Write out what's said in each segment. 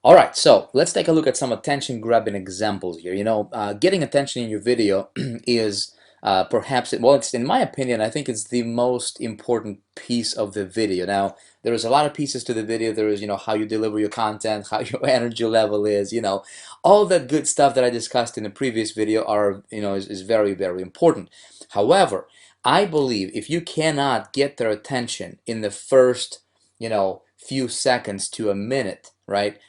All right, so let's take a look at some attention grabbing examples here. Getting attention in your video is perhaps, well, it's in my opinion, I think it's the most important piece of the video. Now, there is a lot of pieces to the video. There is, how you deliver your content, how your energy level is, all that good stuff that I discussed in the previous video is very, very important. However, I believe if you cannot get their attention in the first, few seconds to a minute, right?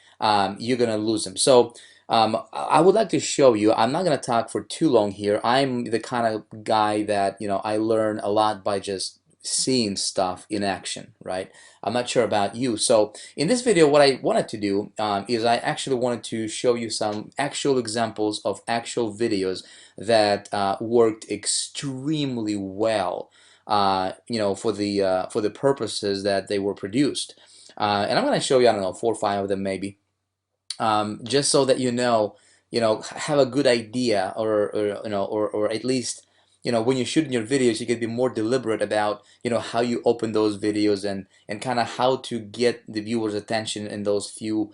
You're gonna lose them. So I would like to show you. I'm not gonna talk for too long here. I'm the kind of guy that I learn a lot by just seeing stuff in action, right? I'm not sure about you. So in this video, what I wanted to do is I actually wanted to show you some actual examples of actual videos that worked extremely well, for the purposes that they were produced. And I'm going to show you, I don't know, 4 or 5 of them maybe, just so that have a good idea, or at least, when you're shooting your videos, you can be more deliberate about, how you open those videos and kind of how to get the viewer's attention in those few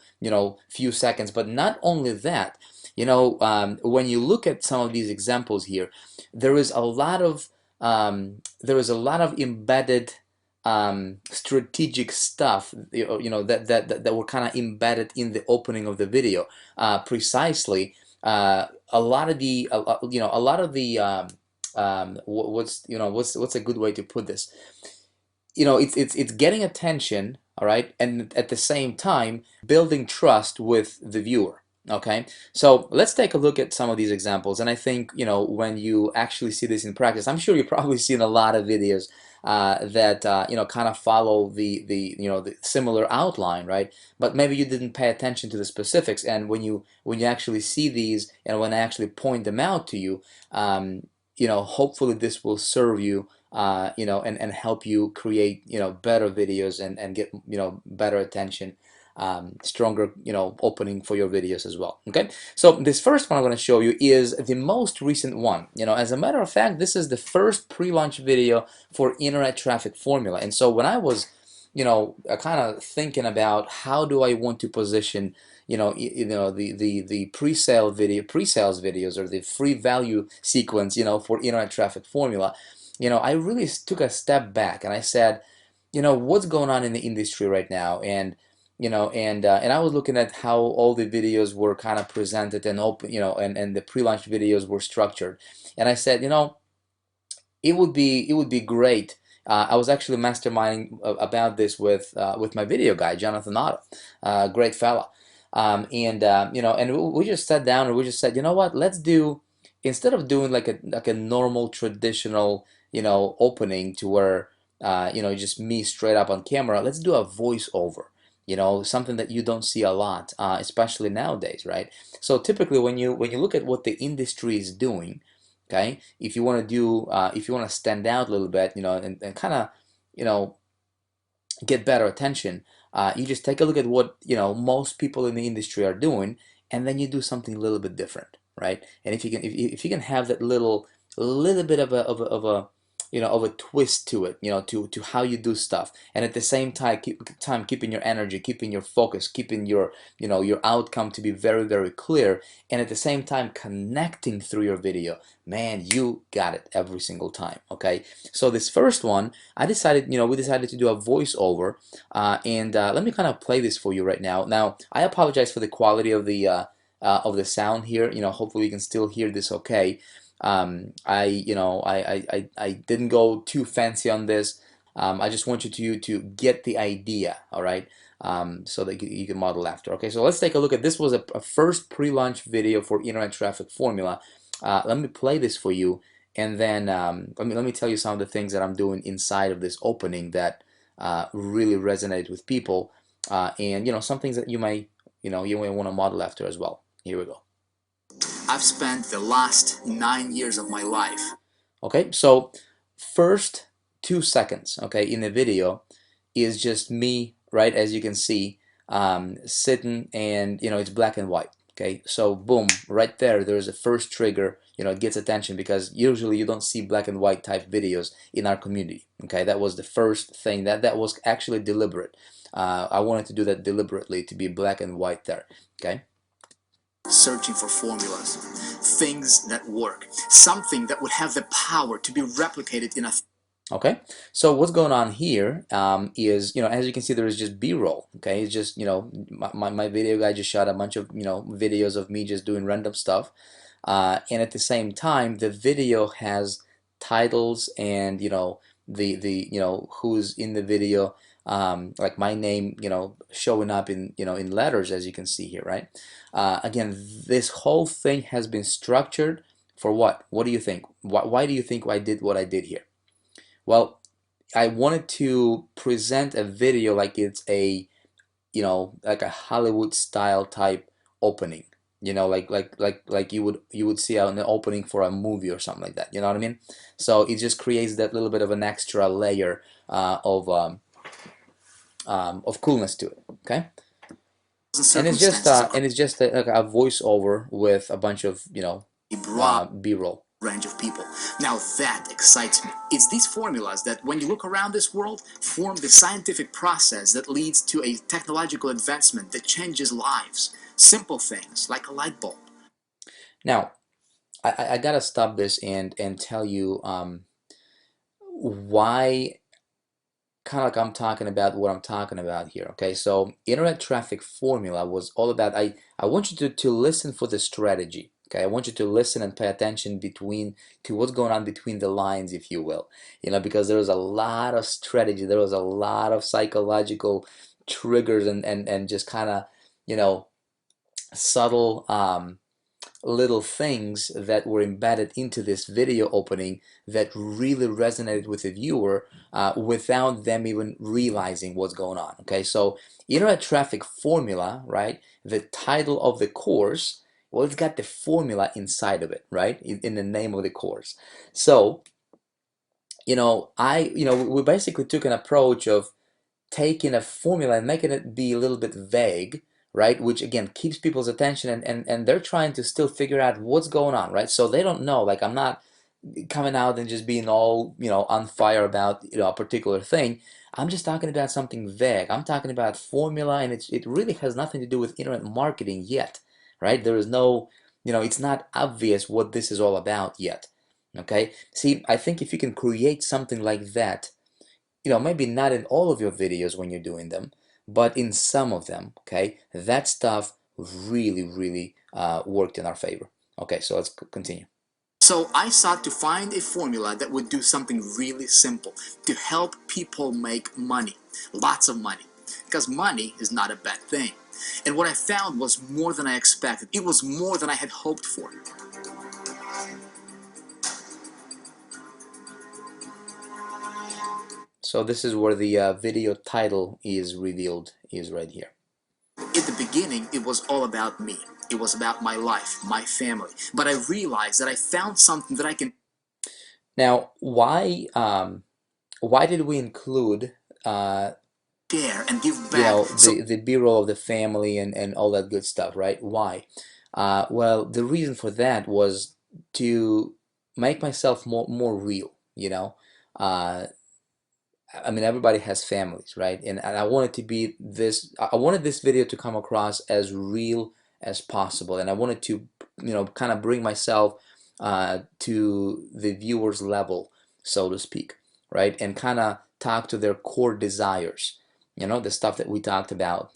seconds. But not only that, when you look at some of these examples here, there is a lot of embedded strategic stuff, that were kind of embedded in the opening of the video. Precisely, a lot of the a lot of the what's a good way to put this? It's getting attention, all right, and at the same time building trust with the viewer. Okay, so let's take a look at some of these examples, and I think when you actually see this in practice, I'm sure you've probably seen a lot of videos that kind of follow the similar outline, right? But maybe you didn't pay attention to the specifics, and when you actually see these and when I actually point them out to you, hopefully this will serve you, and help you create, better videos and get, better attention, stronger, opening for your videos as well. Okay, so this first one I'm going to show you is the most recent one. As a matter of fact, this is the first pre-launch video for Internet Traffic Formula. And so when I was, kind of thinking about how do I want to position, the pre-sales videos, or the free value sequence, for Internet Traffic Formula, I really took a step back and I said, what's going on in the industry right now? And and I was looking at how all the videos were kind of presented and open, and the pre-launch videos were structured. And I said, it would be great. I was actually masterminding about this with my video guy, Jonathan Otto, great fella. And we just sat down and we just said, you know what, let's do, instead of doing like a normal traditional, opening to where, just me straight up on camera, let's do a voiceover. Something that you don't see a lot, especially nowadays, right? So typically, when you look at what the industry is doing, okay, if you want to do, if you want to stand out a little bit, and kind of, you know, get better attention, you just take a look at what, most people in the industry are doing, and then you do something a little bit different, right? And if you can have that little bit of a twist to it, to how you do stuff, and at the same time keeping your energy, keeping your focus, keeping your outcome to be very, very clear, and at the same time connecting through your video, man, you got it every single time. Okay, so this first one, we decided to do a voiceover, and let me kind of play this for you right now. Now, I apologize for the quality of the sound here. Hopefully you can still hear this okay. I didn't go too fancy on this. I just want you to get the idea, all right? So that you can model after. Okay, so let's take a look at this. Was a first pre-launch video for Internet Traffic Formula. Let me play this for you, and then let me tell you some of the things that I'm doing inside of this opening that really resonate with people, and some things that you may want to model after as well. Here we go. I've spent the last 9 years of my life. Okay, so first 2 seconds, okay, in the video is just me, right, as you can see, sitting, and it's black and white. Okay, so boom, right there's a first trigger. It gets attention because usually you don't see black and white type videos in our community. Okay, that was the first thing that was actually deliberate. I wanted to do that deliberately, to be black and white there. Okay. Searching for formulas, things that work, something that would have the power to be replicated in a. Okay, so what's going on here is, as you can see, there is just B-roll. Okay, it's just, my video guy just shot a bunch of, videos of me just doing random stuff. And at the same time, the video has titles and, who's in the video, like my name, showing up in letters, as you can see here, right? Again, this whole thing has been structured for what? What do you think? Why do you think I did what I did here? Well, I wanted to present a video like it's a, like a Hollywood style type opening. Like you would see out an opening for a movie or something like that. You know what I mean? So it just creates that little bit of an extra layer of coolness to it. Okay, and it's just like a voiceover with a bunch of B-roll. Range of people. Now that excites me. It's these formulas that, when you look around this world, form the scientific process that leads to a technological advancement that changes lives. Simple things like a light bulb. Now, I gotta stop this and tell you why, kind of like I'm talking about what I'm talking about here. Okay, so internet traffic formula was all about, I want you to listen for the strategy. Okay, I want you to listen and pay attention to what's going on between the lines, if you will. Because there was a lot of strategy, there was a lot of psychological triggers and just kind of, subtle little things that were embedded into this video opening that really resonated with the viewer without them even realizing what's going on. Okay, so internet traffic formula, right? The title of the course, well, it's got the formula inside of it, right? In the name of the course. So, we basically took an approach of taking a formula and making it be a little bit vague, right? Which again keeps people's attention, and they're trying to still figure out what's going on, right? So they don't know. Like, I'm not coming out and just being all, on fire about, a particular thing. I'm just talking about something vague. I'm talking about formula, and it really has nothing to do with internet marketing yet, right? There is no, it's not obvious what this is all about yet. Okay? See, I think if you can create something like that, maybe not in all of your videos when you're doing them, but in some of them, okay, that stuff really, really worked in our favor. Okay, so let's continue. So I sought to find a formula that would do something really simple to help people make money, lots of money, because money is not a bad thing. And what I found was more than I expected. It was more than I had hoped for. So this is where the video title is revealed, is right here. In the beginning, it was all about me. It was about my life, my family. But I realized that I found something that I can. Now, why did we include Share and give back. the B-roll of the family and all that good stuff, right? Why? Well, the reason for that was to make myself more real, uh, I mean, everybody has families, right? And I wanted to be this, I wanted this video to come across as real as possible. And I wanted to, kind of bring myself to the viewer's level, so to speak, right? And kind of talk to their core desires, the stuff that we talked about,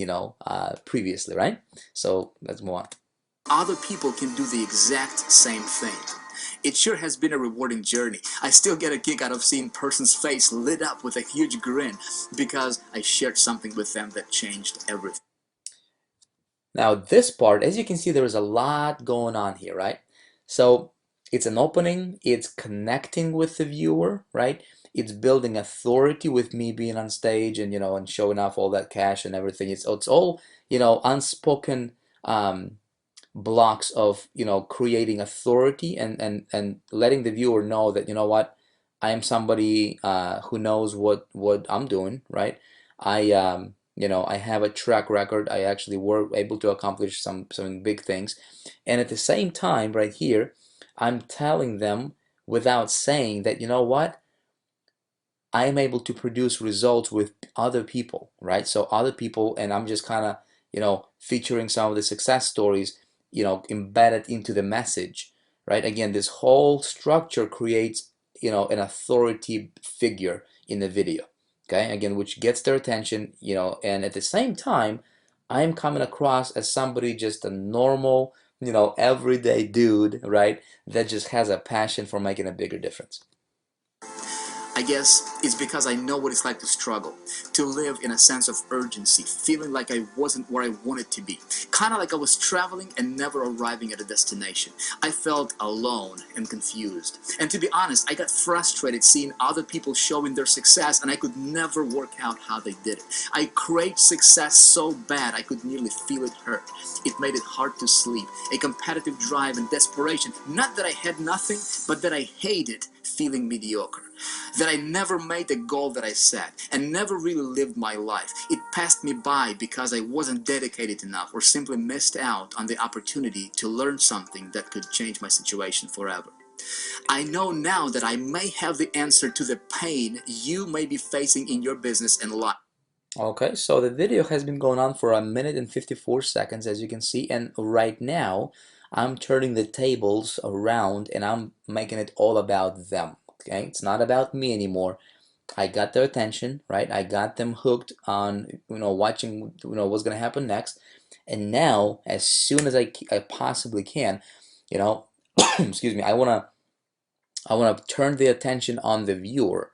previously, right? So let's move on. Other people can do the exact same thing. It sure has been a rewarding journey. I still get a kick out of seeing a person's face lit up with a huge grin because I shared something with them that changed everything. Now this part, as you can see, there is a lot going on here, right? So it's an opening, it's connecting with the viewer, right? It's building authority with me being on stage and, and showing off all that cash and everything. It's all, unspoken blocks of, creating authority and letting the viewer know that, what, I am somebody who knows what I'm doing, right? I have a track record. I actually were able to accomplish some big things, and at the same time, right here, I'm telling them without saying that, what, I am able to produce results with other people, right? So other people, and I'm just kind of, featuring some of the success stories, embedded into the message, right? Again, this whole structure creates, an authority figure in the video, okay? Again, which gets their attention, and at the same time, I'm coming across as somebody just a normal, everyday dude, right? That just has a passion for making a bigger difference. I guess it's because I know what it's like to struggle, to live in a sense of urgency, feeling like I wasn't where I wanted to be. Kind of like I was traveling and never arriving at a destination. I felt alone and confused. And to be honest, I got frustrated seeing other people showing their success and I could never work out how they did it. I craved success so bad I could nearly feel it hurt. It made it hard to sleep, a competitive drive and desperation. Not that I had nothing, but that I hated feeling mediocre. That I never made the goal that I set and never really lived my life. It passed me by because I wasn't dedicated enough or simply missed out on the opportunity to learn something that could change my situation forever. I know now that I may have the answer to the pain you may be facing in your business and life. Okay, so the video has been going on for a minute and 54 seconds, as you can see, and right now I'm turning the tables around and I'm making it all about them. Okay, it's not about me anymore. I got their attention, right? I got them hooked on, watching, what's gonna happen next. And now, as soon as I possibly can, you know, excuse me, I wanna turn the attention on the viewer,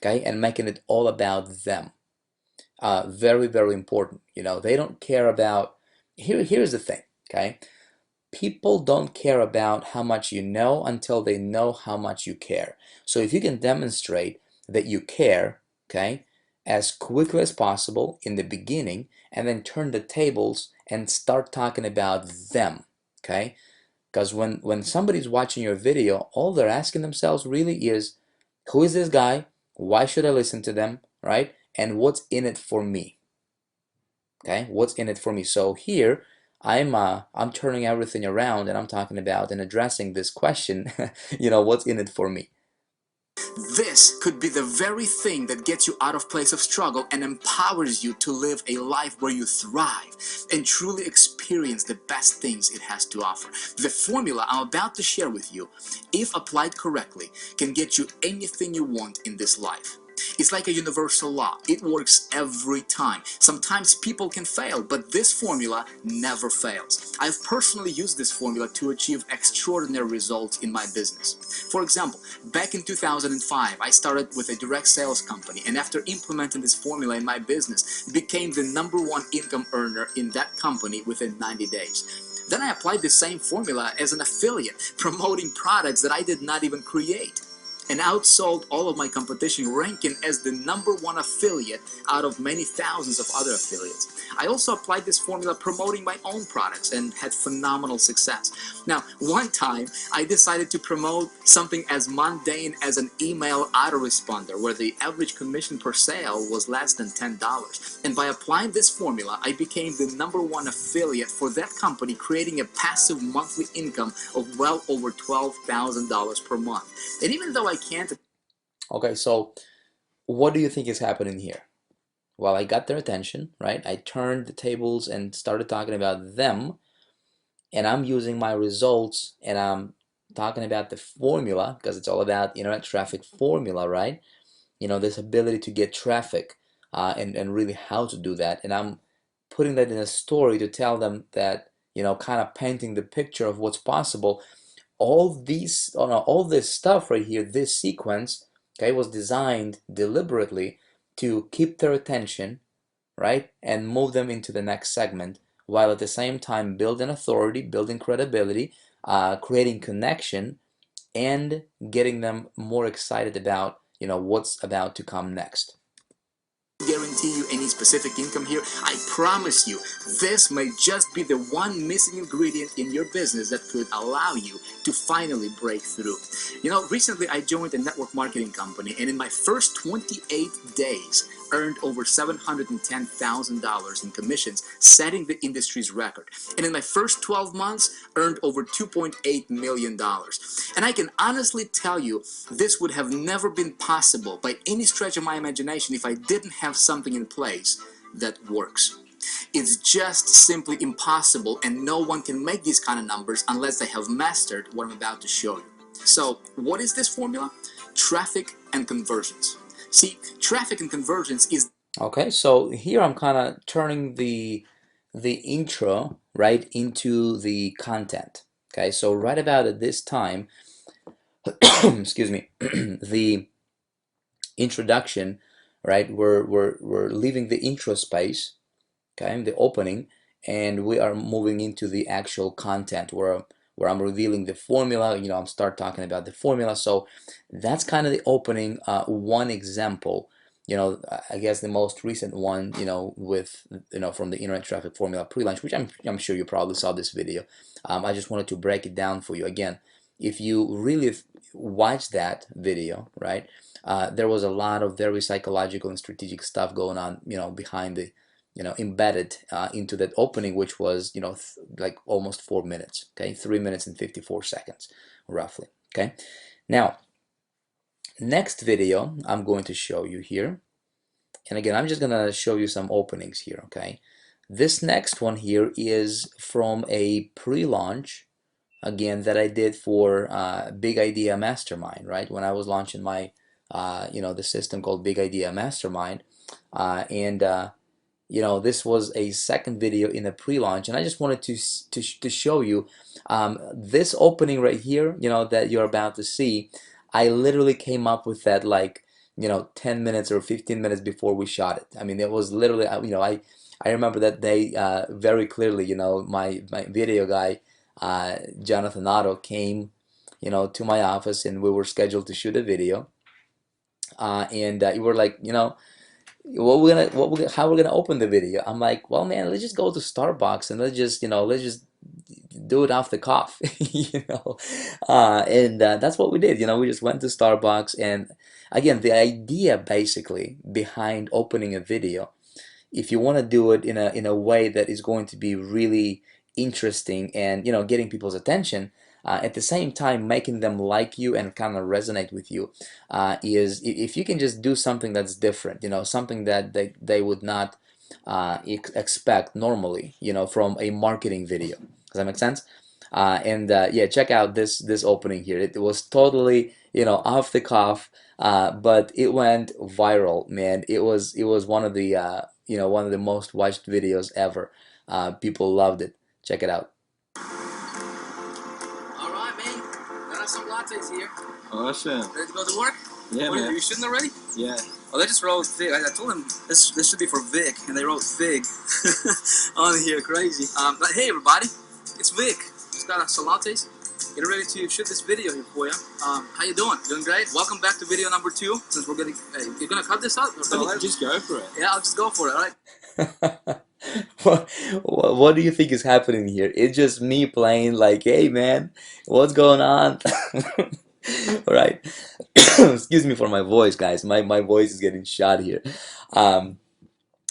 okay, and making it all about them. Very, very important. They don't care about. Here's the thing, okay? People don't care about how much you know until they know how much you care. So if you can demonstrate that you care, okay, as quickly as possible in the beginning, and then turn the tables and start talking about them, okay? Because when somebody's watching your video, all they're asking themselves really is, who is this guy? Why should I listen to them, right? And what's in it for me? Okay, what's in it for me? So here I'm turning everything around and I'm talking about and addressing this question, what's in it for me? This could be the very thing that gets you out of place of struggle and empowers you to live a life where you thrive and truly experience the best things it has to offer. The formula I'm about to share with you, if applied correctly, can get you anything you want in this life. It's like a universal law. It works every time. Sometimes people can fail, but this formula never fails. I've personally used this formula to achieve extraordinary results in my business. For example, back in 2005, I started with a direct sales company, and after implementing this formula in my business, became the #1 income earner in that company within 90 days. Then I applied the same formula as an affiliate, promoting products that I did not even create, and outsold all of my competition, ranking as the #1 affiliate out of many thousands of other affiliates. I also applied this formula promoting my own products and had phenomenal success. Now, one time I decided to promote something as mundane as an email autoresponder where the average commission per sale was less than $10. And by applying this formula, I became the #1 affiliate for that company, creating a passive monthly income of well over $12,000 per month. And even though I can't. Okay, so what do you think is happening here? Well, I got their attention, right? I turned the tables and started talking about them, and I'm using my results and I'm talking about the formula because it's all about internet traffic formula, right? This ability to get traffic, and really how to do that. And I'm putting that in a story to tell them that, kind of painting the picture of what's possible. All this stuff right here, this sequence, okay, was designed deliberately to keep their attention, right, and move them into the next segment, while at the same time building authority, building credibility, creating connection, and getting them more excited about, what's about to come next. Guarantee you any specific income here. I promise you, this may just be the one missing ingredient in your business that could allow you to finally break through. Recently I joined a network marketing company, and in my first 28 days, earned over $710,000 in commissions, setting the industry's record. And in my first 12 months, earned over $2.8 million. And I can honestly tell you, this would have never been possible by any stretch of my imagination if I didn't have something in place that works. It's just simply impossible, and no one can make these kind of numbers unless they have mastered what I'm about to show you. So, what is this formula? Traffic and conversions. See, traffic and conversions is... Okay, so here I'm kind of turning the intro right into the content. Okay, so right about at this time, excuse me, the introduction, right? We're leaving the intro space, okay, the opening, and we are moving into the actual content where I'm revealing the formula. You know, I'm start talking about the formula. So that's kind of the opening. One example, you know, I guess the most recent one, you know, with from the internet traffic formula pre-launch, which I'm sure you probably saw this video. I just wanted to break it down for you again. If you really watch that video, right, there was a lot of very psychological and strategic stuff going on, you know, behind the embedded into that opening, which was, like almost 4 minutes, okay, 3 minutes and 54 seconds, roughly, okay. Now, next video I'm going to show you here, and again, I'm just gonna show you some openings here, okay. This next one here is from a pre-launch, again, that I did for Big Idea Mastermind, right, when I was launching my, the system called Big Idea Mastermind, and this was a second video in the pre-launch, and I just wanted to show you this opening right here, that you're about to see. I literally came up with that like 10 minutes or 15 minutes before we shot it. I mean, it was literally, I remember that day very clearly. My video guy, Jonathan Otto, came to my office, and we were scheduled to shoot a video, and you were like, how we're gonna open the video. I'm like, well, man, let's just go to Starbucks and let's just do it off the cuff. And that's what we did. We just went to Starbucks, and again, the idea basically behind opening a video, if you want to do it in a way that is going to be really interesting and getting people's attention, at the same time making them like you and kind of resonate with you, is if you can just do something that's different, something that they would not expect normally, from a marketing video. Does that make sense? And yeah, check out this opening here. It was totally off the cuff, but it went viral, man. It was one of the one of the most watched videos ever. People loved it. Check it out. All right, man. Got us some lattes here. Awesome. Ready to go to work? Yeah, man. Are you shooting already? Yeah. Oh, they just wrote Fig. I told them this should be for Vic, and they wrote Fig on here. Crazy. But hey, everybody, it's Vic. Just got some lattes. Getting ready to shoot this video here for you. How you doing? Doing great. Welcome back to video number 2. Since we're getting, you're gonna cut this out? Just go for it. Yeah, I'll just go for it. All right. What do you think is happening here? It's just me playing like, hey man, what's going on? All right. Excuse me for my voice, guys. My voice is getting shot here.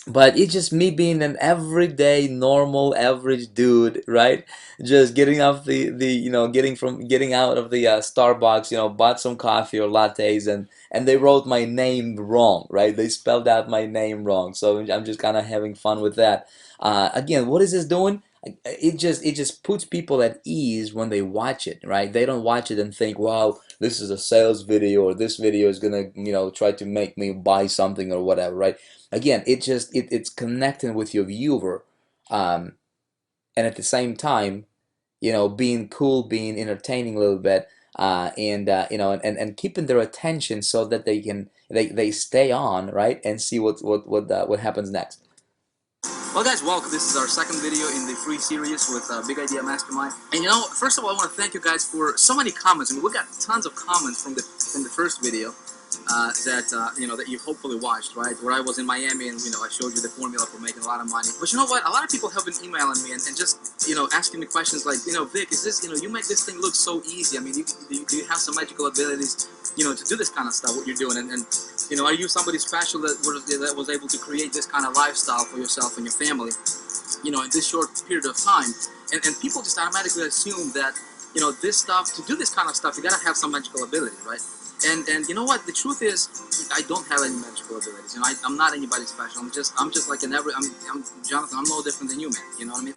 But it's just me being an everyday, normal, average dude, right? Just getting off getting out of the Starbucks, bought some coffee or lattes, and they wrote my name wrong, right? They spelled out my name wrong, so I'm just kind of having fun with that. Again, what is this doing? It just puts people at ease when they watch it, right? They don't watch it and think, wow, this is a sales video, or this video is gonna try to make me buy something or whatever, right? Again, it's connecting with your viewer, and at the same time, being cool, being entertaining a little bit, and keeping their attention so that they stay on, right, and see what happens next. Well, guys, welcome. This is our second video in the free series with Big Idea Mastermind. And first of all, I want to thank you guys for so many comments. I mean, we got tons of comments from the first video. that you hopefully watched, right? Where I was in Miami and I showed you the formula for making a lot of money. But you know what? A lot of people have been emailing me and just asking me questions like, Vic, is this you make this thing look so easy? I mean, do you have some magical abilities, to do this kind of stuff? What you're doing, and are you somebody special that was able to create this kind of lifestyle for yourself and your family, in this short period of time? And people just automatically assume that this stuff, to do this kind of stuff, you gotta have some magical ability, right? And you know what? The truth is, I don't have any magical abilities. I'm not anybody special. I'm just like I'm Jonathan. I'm no different than you, man. You know what I mean?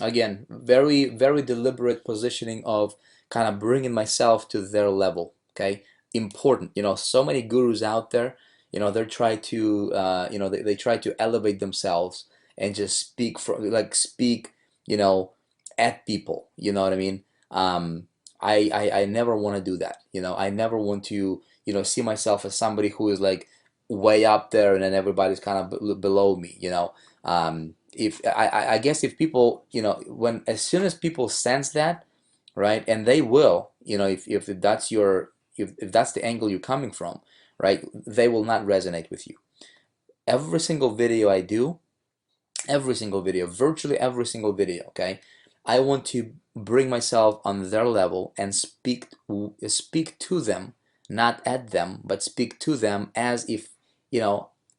Again, very, very deliberate positioning of kind of bringing myself to their level. Okay, important. So many gurus out there. They try to, they try to elevate themselves and just speak, at people. You know what I mean? I never want to do that. I never want to, see myself as somebody who is like way up there and then everybody's kind of below me. If I guess if people, when as soon as people sense that, right, and they will, if that's if that's the angle you're coming from, right, they will not resonate with you. Every single video I do, every single video, virtually every single video, okay, I want to bring myself on their level and speak to them, not at them, but speak to them as if,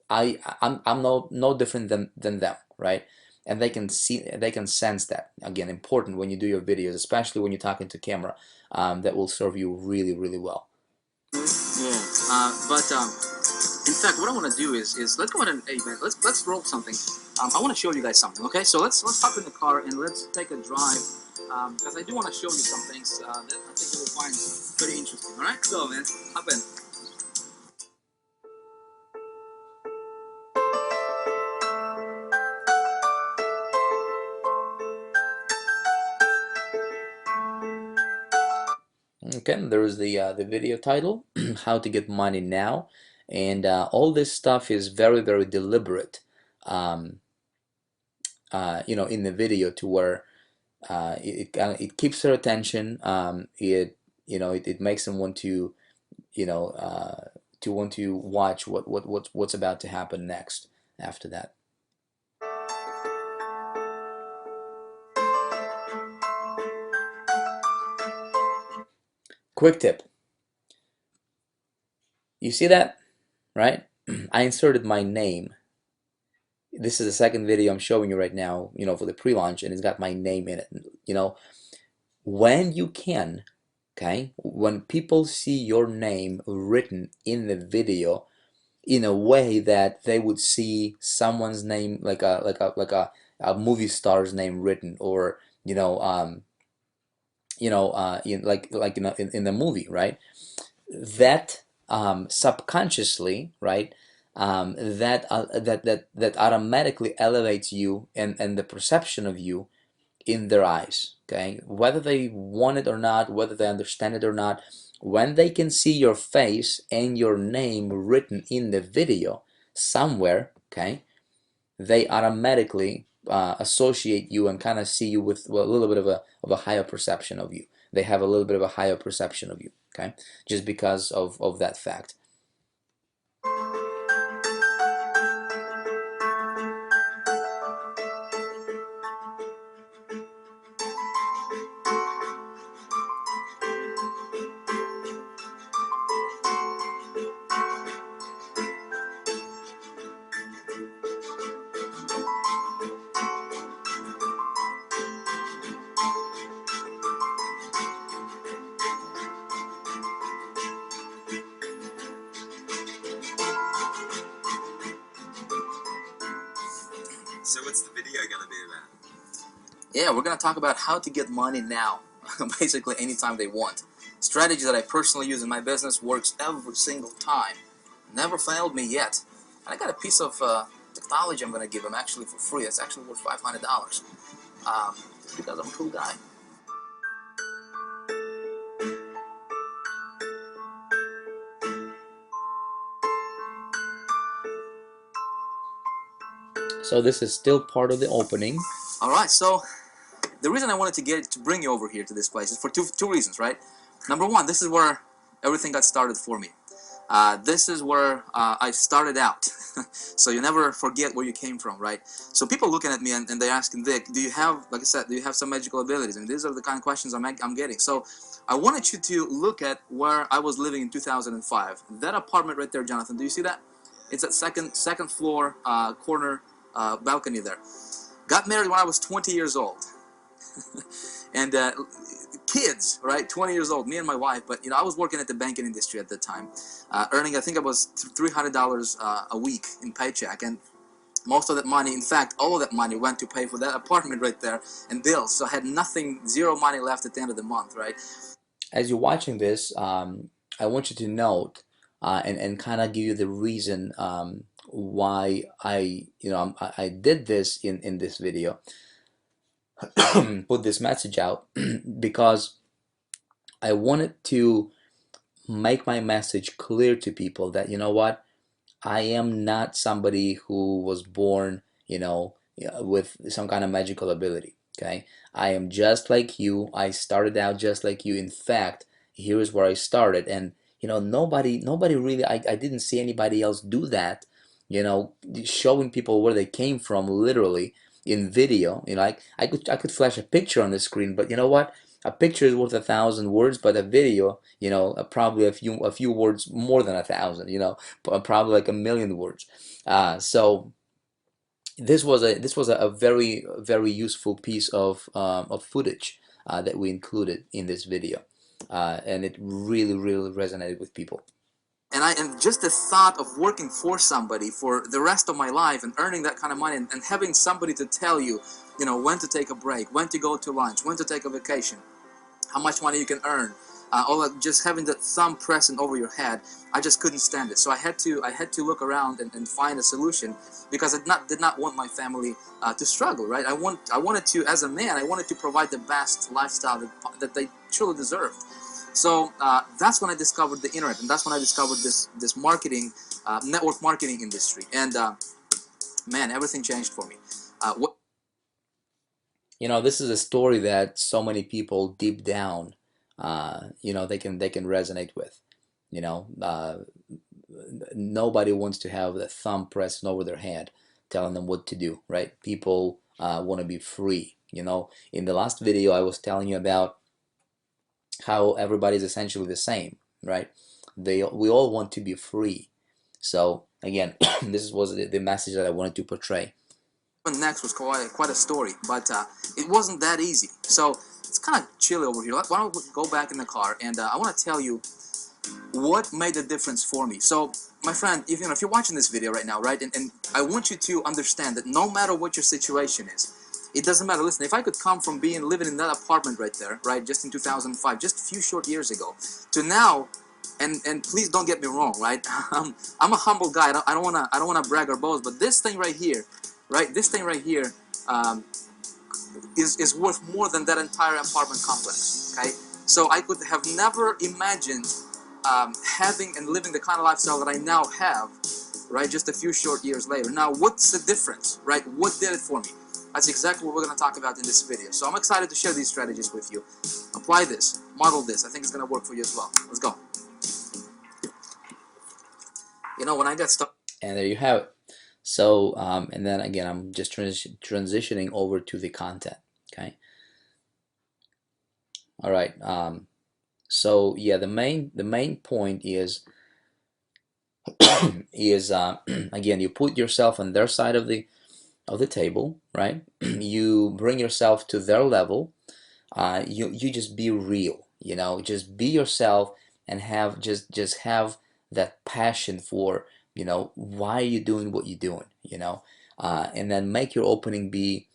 I'm no different than them, right? And they can sense that. Again, important when you do your videos, especially when you're talking to camera, that will serve you really, really well. Yeah. But in fact, what I want to do is let's go ahead and, hey man, let's roll something. I want to show you guys something. Okay, so let's hop in the car and let's take a drive. Because I do want to show you some things that I think you will find pretty interesting. All right, so man, hop in. Okay, there's the video title, How to Get Money Now, and all this stuff is very, very deliberate, um, in the video, to where it keeps their attention. It makes them want to, want to watch what's about to happen next after that. Quick tip. You see that, right? I inserted my name. This is the second video I'm showing you right now, for the pre-launch, and it's got my name in it. When you can, okay, when people see your name written in the video in a way that they would see someone's name, like a movie star's name written, or in the movie, right? That subconsciously, right, that automatically elevates you and the perception of you in their eyes. Okay, whether they want it or not, whether they understand it or not, when they can see your face and your name written in the video somewhere, okay, they automatically associate you and kind of see you with, well, a little bit of a higher perception of you. They have a little bit of a higher perception of you, okay, just because of that fact. So what's the video gonna be about? Yeah, we're gonna talk about how to get money now, basically anytime they want. Strategy that I personally use in my business, works every single time. Never failed me yet. And I got a piece of technology I'm gonna give them actually for free. It's actually worth $500. Just because I'm a cool guy. So this is still part of the opening. All right, so the reason I wanted to bring you over here to this place is for two reasons, right? Number one, this is where everything got started for me. This is where I started out. So you never forget where you came from, right? So people looking at me and they're asking, Vic, do you have, like I said, do you have some magical abilities? And these are the kind of questions I'm getting. So I wanted you to look at where I was living in 2005. That apartment right there, Jonathan, do you see that? It's at second floor, corner, balcony there. Got married when I was 20 years old. And kids, right? 20 years old, me and my wife. But I was working at the banking industry at the time, earning, I think it was $300 a week in paycheck, and most of that money, in fact, all of that money went to pay for that apartment right there and bills. So I had nothing, zero money left at the end of the month, right? As you're watching this, I want you to note and kind of give you the reason why I did this in this video, put this message out because I wanted to make my message clear to people that, you know what, I am not somebody who was born, with some kind of magical ability. Okay, I am just like you. I started out just like you. In fact, here is where I started, and nobody really. I didn't see anybody else do that. Showing people where they came from, literally in video. I could flash a picture on the screen, but you know what? A picture is worth 1,000 words, but a video, probably a few words more than 1,000. Probably like 1,000,000 words. So this was a very very useful piece of footage that we included in this video, and it really really resonated with people. And just the thought of working for somebody for the rest of my life and earning that kind of money and having somebody to tell you, when to take a break, when to go to lunch, when to take a vacation, how much money you can earn, all that, just having that thumb pressing over your head, I just couldn't stand it. So I had to look around and find a solution, because I did not want my family to struggle, right? I wanted to, as a man, I wanted to provide the best lifestyle that they truly deserved. So that's when I discovered the internet, and that's when I discovered this marketing, network marketing industry, and man, everything changed for me. What This is a story that so many people deep down, they can resonate with. You know, uh, Nobody wants to have the thumb pressed over their head, telling them what to do, right? People want to be free. In the last video, I was telling you about how everybody's essentially the same, right? We all want to be free. So again, this was the message that I wanted to portray. happened next was quite a story, but it wasn't that easy. So it's kind of chilly over here. Why don't we go back in the car, and I want to tell you what made the difference for me. So, my friend, if you're watching this video right now, right, and I want you to understand that no matter what your situation is, it doesn't matter. Listen, if I could come from living in that apartment right there, right, just in 2005, just a few short years ago, to now, and please don't get me wrong, right? I'm a humble guy. I don't wanna brag or boast, but this thing right here, right, um, is worth more than that entire apartment complex. Okay, so I could have never imagined having and living the kind of lifestyle that I now have, right, just a few short years later. Now, what's the difference, right? What did it for me? That's exactly what we're going to talk about in this video. So I'm excited to share these strategies with you. Apply this, model this. I think it's going to work for you as well. Let's go. When I got stuck. And there you have it. So, and then again, I'm just transitioning over to the content. Okay. All right. So yeah, the main point is is again, you put yourself on their side of the table, right? You bring yourself to their level. You just be real. Just be yourself and just have that passion for why are you doing what you're doing. And then make your opening be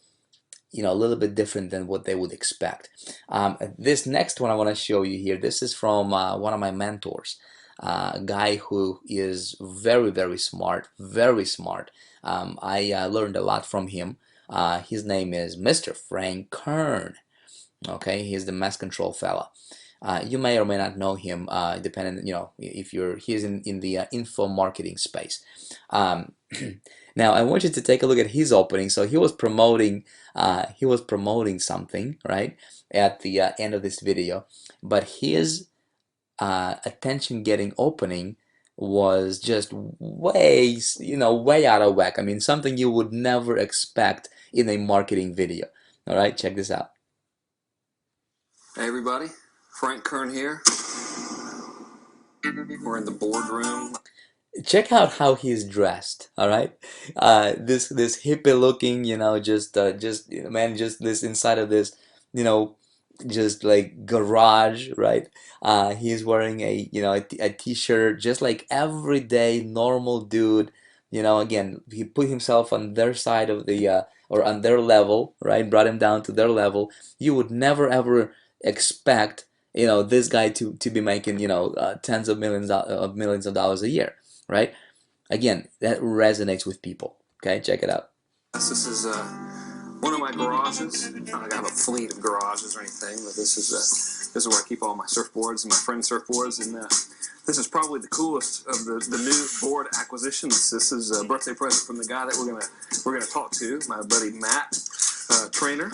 a little bit different than what they would expect. This next one I want to show you here, this is from one of my mentors, a guy who is very, very smart, very smart. I learned a lot from him. His name is Mr. Frank Kern. Okay, he's the mass control fella. You may or may not know him, depending, if he's in the info marketing space. Now I want you to take a look at his opening. So he was promoting something, right, at the end of this video, but his attention getting opening was just way, way out of whack. I mean, something you would never expect in a marketing video. All right, check this out. Hey everybody, Frank Kern here. We're in the boardroom. Check out how he's dressed. All right, this hippie looking, man, just this inside of this, you know, just like garage, right? He's wearing a t-shirt, just like everyday normal dude. Again, he put himself on their side of the or on their level, right? Brought him down to their level. You would never ever expect this guy to be making tens of millions of dollars a year, right? Again, that resonates with people. Okay, check it out. This is one of my garages. Not like I have a fleet of garages or anything, but this is where I keep all my surfboards and my friends' surfboards. And this is probably the coolest of the new board acquisitions. This is a birthday present from the guy that we're gonna talk to, my buddy Matt, trainer.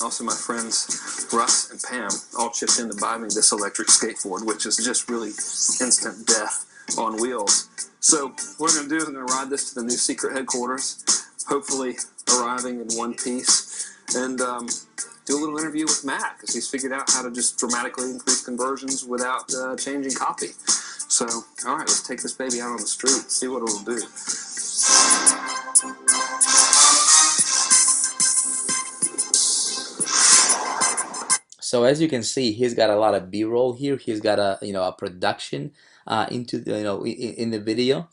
Also, my friends Russ and Pam all chipped in to buy me this electric skateboard, which is just really instant death on wheels. So what I'm going to do is I'm going to ride this to the new secret headquarters, hopefully arriving in one piece, and do a little interview with Matt, because he's figured out how to just dramatically increase conversions without changing copy. So, all right, let's take this baby out on the street, see what it'll do. So as you can see, he's got a lot of B-roll here. He's got a production into the, in the video.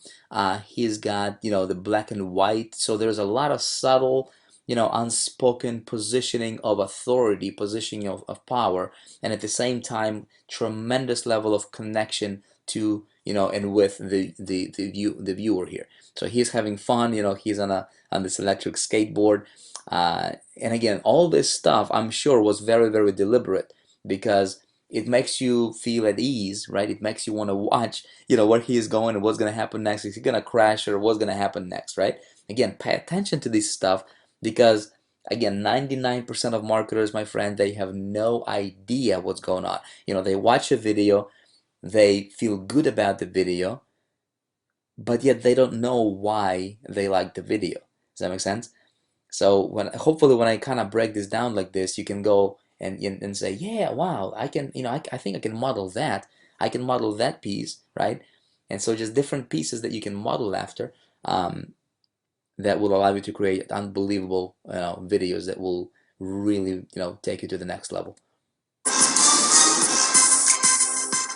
He's got the black and white. So there's a lot of subtle, unspoken positioning of authority, positioning of power, and at the same time, tremendous level of connection to and with the viewer here. So he's having fun. He's on this electric skateboard. And again, all this stuff I'm sure was very, very deliberate, because it makes you feel at ease, right? It makes you want to watch, where he is going and what's going to happen next. Is he going to crash or what's going to happen next, right? Again, pay attention to this stuff, because again, 99% of marketers, my friend, they have no idea what's going on. They watch a video, they feel good about the video, but yet they don't know why they like the video. Does that make sense? So hopefully when I kind of break this down like this, you can go and say, yeah, wow, I can, I think I can model that. I can model that piece, right? And so just different pieces that you can model after, that will allow you to create unbelievable videos that will really take you to the next level.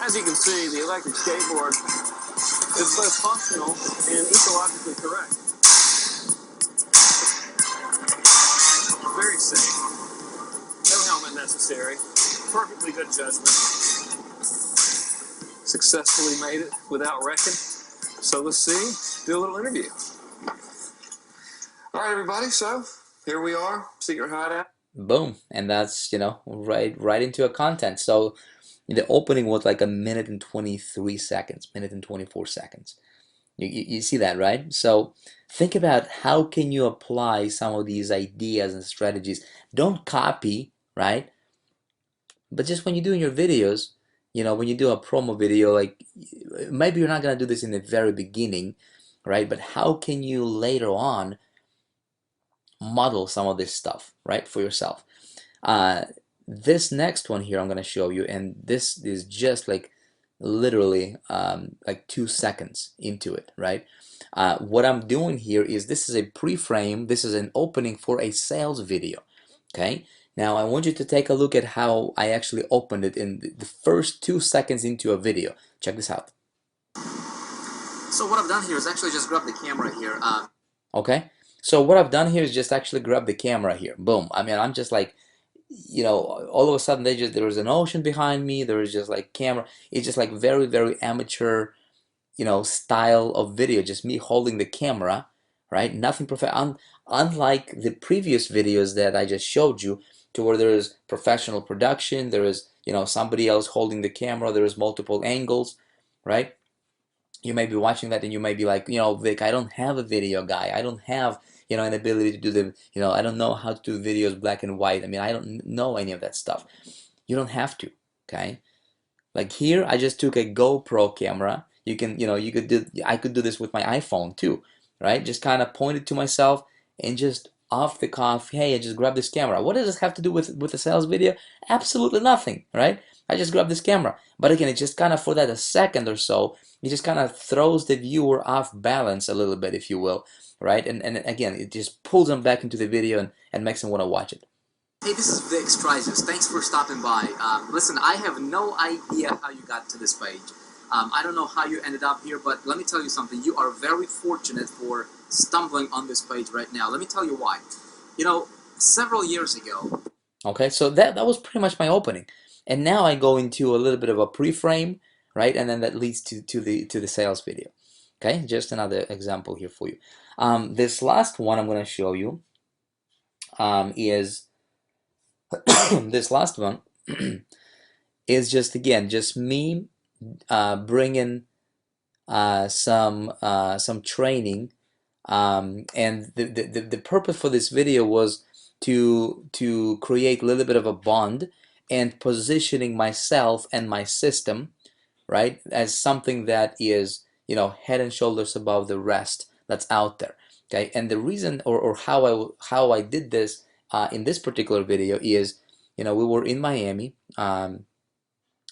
As you can see, the electric skateboard is both functional and ecologically correct. Very safe. No helmet necessary. Perfectly good judgment. Successfully made it without wrecking. So let's see. Do a little interview. All right, everybody. So here we are. Secret hideout. Boom, and that's right into a content. So the opening was like a minute and 23 seconds, minute and 24 seconds. You see that, right? So think about how can you apply some of these ideas and strategies. Don't copy, right? But just when you're doing your videos, when you do a promo video, like maybe you're not gonna do this in the very beginning, right? But how can you later on model some of this stuff, right, for yourself? This next one here I'm gonna show you, and this is just like literally like 2 seconds into it, right? What I'm doing here is this is a pre-frame. This is an opening for a sales video. Okay, now I want you to take a look at how I actually opened it in the first 2 seconds into a video. Check this out. So what I've done here is actually just grab the camera here. Okay, so what I've done here is just actually grab the camera here. Boom. I mean, I'm just like, all of a sudden there was an ocean behind me. There was just like camera. It's just like very, very amateur, style of video. Just me holding the camera, right? Nothing professional. Unlike the previous videos that I just showed you, to where there is professional production, there is somebody else holding the camera, there is multiple angles, right? You may be watching that and you may be like, Vic, I don't have a video guy. I don't have an ability to do I don't know how to do videos black and white. I mean, I don't know any of that stuff. You don't have to, okay? Like here, I just took a GoPro camera. You can, you could do, I could do this with my iPhone too, right? Just kind of point it to myself and just off the cuff, hey, I just grabbed this camera. What does this have to do with a sales video? Absolutely nothing, right? I just grabbed this camera. But again, it just kind of, for that a second or so, it just kind of throws the viewer off balance a little bit, if you will, right? And again, it just pulls them back into the video and makes them want to watch it. Hey, this is Vic Strizes. Thanks for stopping by. Listen, I have no idea how you got to this page. I don't know how you ended up here, but let me tell you something. You are very fortunate for stumbling on this page right now. Let me tell you why. You know, several years ago. Okay, so that was pretty much my opening, and now I go into a little bit of a pre-frame, right? And then that leads to the sales video. Okay, just another example here for you. This last one I'm going to show you is this last one is just, again, just me bringing some training, and the purpose for this video was to create a little bit of a bond and positioning myself and my system, right, as something that is, head and shoulders above the rest that's out there. Okay, and the reason, or how I did this in this particular video is, we were in Miami. I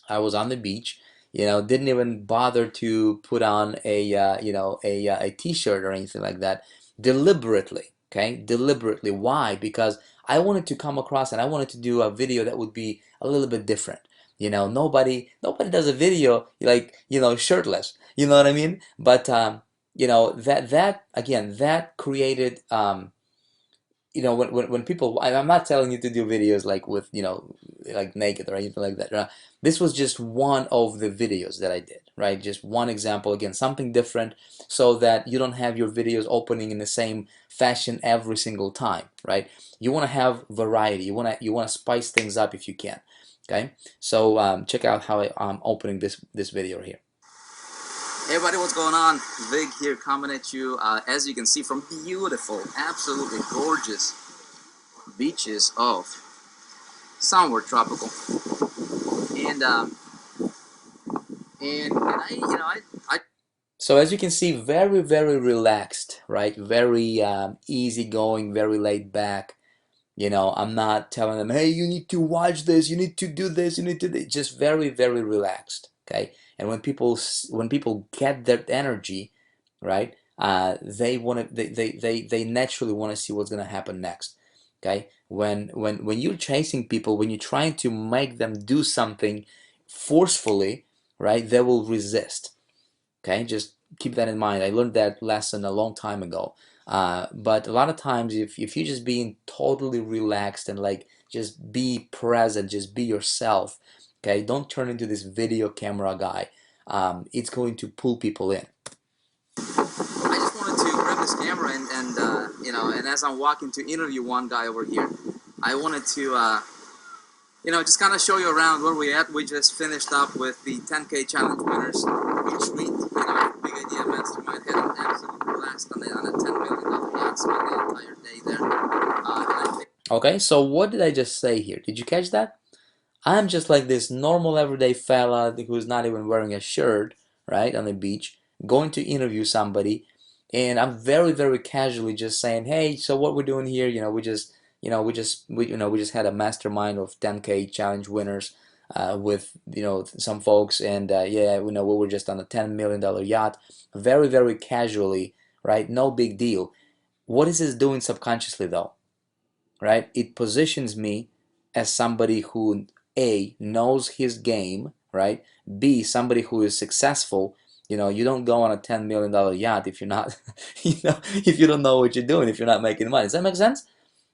was on the beach, didn't even bother to put on a t-shirt or anything like that, deliberately. Okay, deliberately. Why? Because I wanted to come across and I wanted to do a video that would be a little bit different. Nobody does a video like, shirtless. You know what I mean? But that again, that created when people, I'm not telling you to do videos like with, like naked or anything like that, right? This was just one of the videos that I did, right? Just one example, again, something different, so that you don't have your videos opening in the same fashion every single time, right? You want to have variety. You want to spice things up if you can. Okay, so check out how I'm opening this video here. Hey everybody, what's going on? Vig here coming at you, as you can see, from beautiful, absolutely gorgeous beaches of somewhere tropical. And I So as you can see, very, very relaxed, right? Very easygoing, very laid back. I'm not telling them, hey, you need to watch this, you need to do this, you need to do this. Just very, very relaxed, okay? And when people get that energy, right, they want to, they naturally want to see what's going to happen next, okay? When you're chasing people, when you're trying to make them do something forcefully, right, they will resist. Okay, just keep that in mind. I learned that lesson a long time ago. But a lot of times, if you're just being totally relaxed and like just be present, just be yourself, okay, don't turn into this video camera guy. It's going to pull people in. I just wanted to grab this camera and as I'm walking to interview one guy over here, I wanted to just kind of show you around where we're at. We just finished up with the 10K challenge winners retreat. Big Idea Mastermind had an absolute blast on a $10 million yacht, spent the entire day there. Okay, so what did I just say here? Did you catch that? I'm just like this normal everyday fella who's not even wearing a shirt, right, on the beach, going to interview somebody, and I'm very, very casually just saying, hey, so what we're doing here, we just had a mastermind of 10K challenge winners with some folks, and yeah, we were just on a $10 million yacht, very, very casually, right? No big deal. What is this doing subconsciously though, right? It positions me as somebody who A, knows his game, right? B, somebody who is successful. You don't go on a $10 million yacht if you're not, if you don't know what you're doing, if you're not making money. Does that make sense?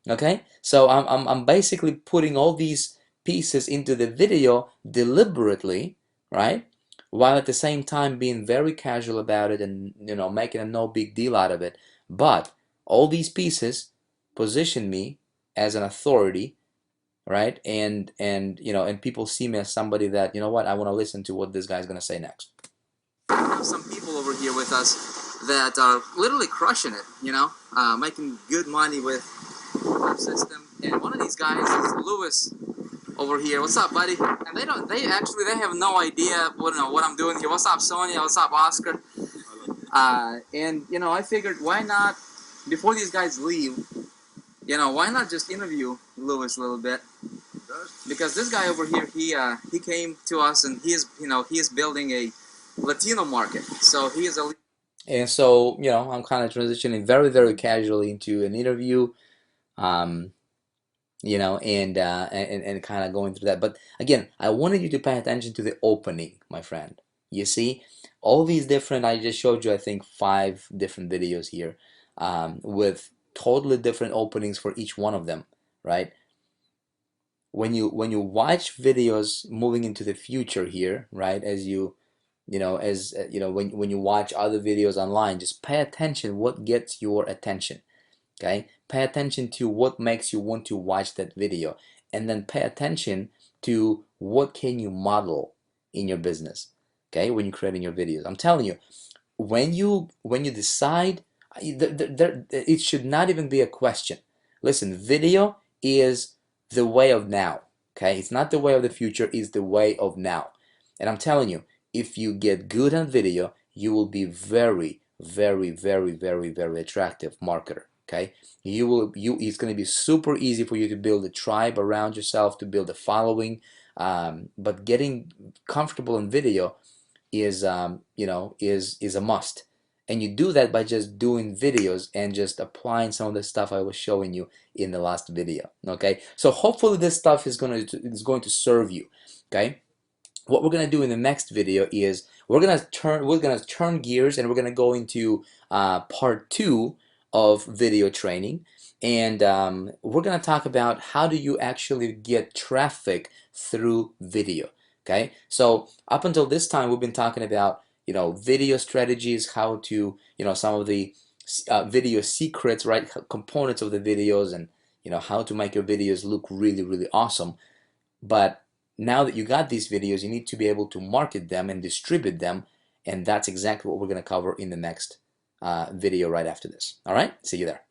Okay, so I'm basically putting all these pieces into the video deliberately, right? While at the same time being very casual about it and making a no big deal out of it. But all these pieces position me as an authority, right? And people see me as somebody that, I want to listen to what this guy's gonna say next. Some people over here with us that are literally crushing it, making good money with our system. And one of these guys is Louis over here. What's up, buddy? And they have no idea what I'm doing here. What's up, Sonia? What's up, Oscar? And I figured, why not, before these guys leave, why not just interview Lewis a little bit? Because this guy over here, he came to us, and he is building a Latino market. So he is a. And so, I'm kind of transitioning very, very casually into an interview, and kind of going through that. But again, I wanted you to pay attention to the opening, my friend. You see, all these different, I just showed you, I think, 5 different videos here, with totally different openings for each one of them, right? When you watch videos moving into the future here, right, when you watch other videos online, just pay attention what gets your attention. Okay, pay attention to what makes you want to watch that video, and then pay attention to what can you model in your business. Okay, when you're creating your videos, I'm telling you, when you decide, it should not even be a question. Listen, video is the way of now. Okay, it's not the way of the future, it's the way of now. And I'm telling you, if you get good on video, you will be very, very, very, very, very attractive marketer. Okay, it's going to be super easy for you to build a tribe around yourself, to build a following. But getting comfortable in video is is a must. And you do that by just doing videos and just applying some of the stuff I was showing you in the last video. Okay, so hopefully this stuff is going to serve you. Okay, what we're going to do in the next video is we're going to turn gears, and we're going to go into part 2 of video training, and we're going to talk about how do you actually get traffic through video. Okay, so up until this time we've been talking about video strategies, how to some of the video secrets, right, components of the videos, and how to make your videos look really, really awesome. But now that you got these videos, you need to be able to market them and distribute them, and that's exactly what we're going to cover in the next video right after this. All right, see you there.